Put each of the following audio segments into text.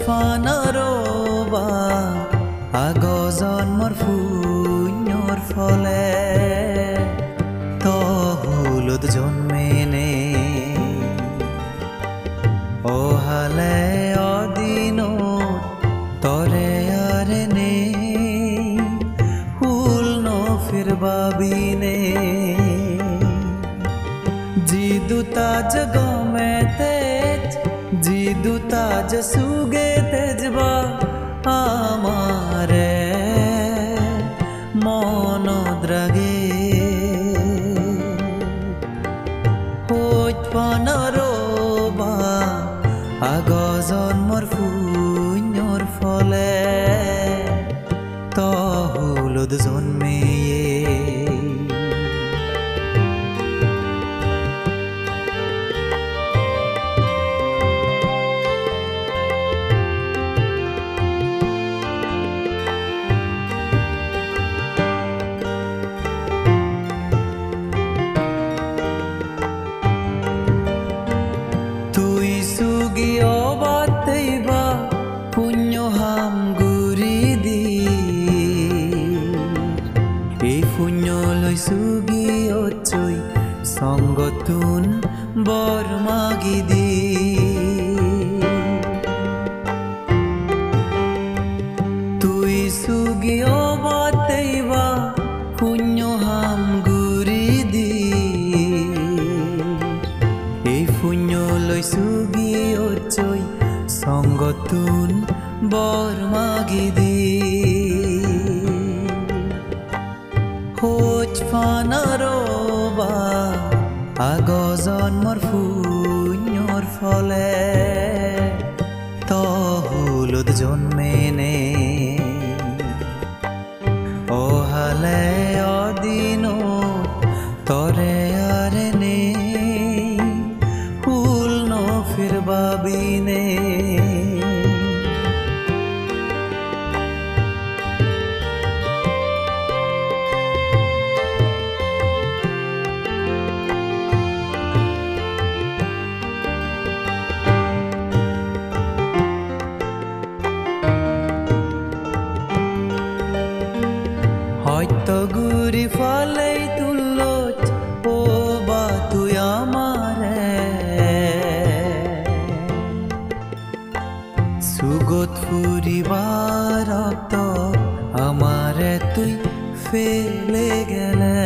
ফানৰবা আগ জন্মৰ পুণ্যৰ ফলে তহুলত জন্মেনে অহালে অদিনত তৰে আৰেনে হুল নফিৰবাবিনে জিদুতা জগমেতে জিদুতা জসুগে তেজবা আমাৰে মনদ্ৰাগে হইত পানৰবা আগ জন্মৰ পুণ্যৰ ফলে তহুলত জন্মেয়ে সুগি অচৈ সঙ্গতুন বরমাগিদি তুই সুগি অবাতেইবা পুণ্য হাম গুরিদি এই পুণ্য লৈ সুগি অচৈ সঙ্গতুন বরমাগিদি হইত ফানৰবা আগ জন্মৰ পুণ্যৰ ফলে তহুলত জন্মেনে অহালে অদিনত তৰে আৰেনে হুল নফিৰবাবিনে গুৰি ফালেই তুলত ও বা তুই আমারে সুগত ফুরিবার আমারে তুই ফেলে গেলে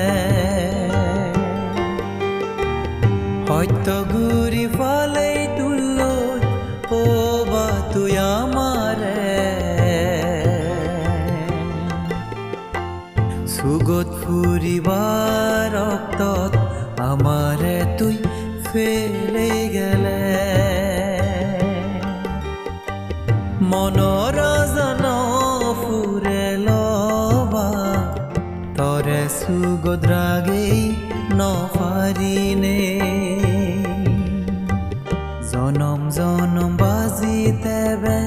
হয়তো গুরি ফালেই তুলত ও বা তুই আমারে সুগত ফুরিবার আমারে তুই ফেলে গেলে মনৰ জন ফুৰে লবা তৰে সুগত ৰাগেই নফাৰিনে জনম জনম বাজি তেবে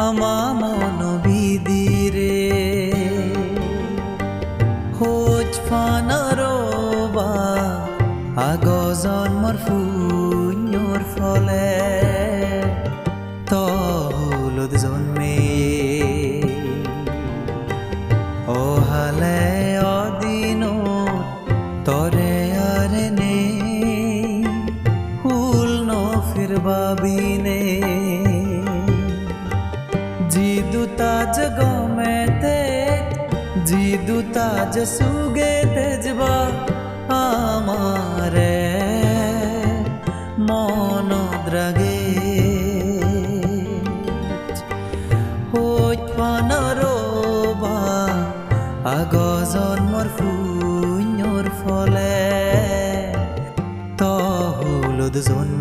আমা মন বিদিৰে হইত ফানৰবা আগ জন্মৰ পুণ্যৰ ফলে তহুলত জন্মেয়ে অহালে অদিনত তৰে আৰেনে হুল নফিৰবাবিনে জিদুতা জগমেতে জিদুতা জসুগে তেজবা আমাৰে মনদ্ৰাগে হইত পানৰবা আগ জন্মৰ পুণ্যৰ ফলে তহুলত জন্মেয়ে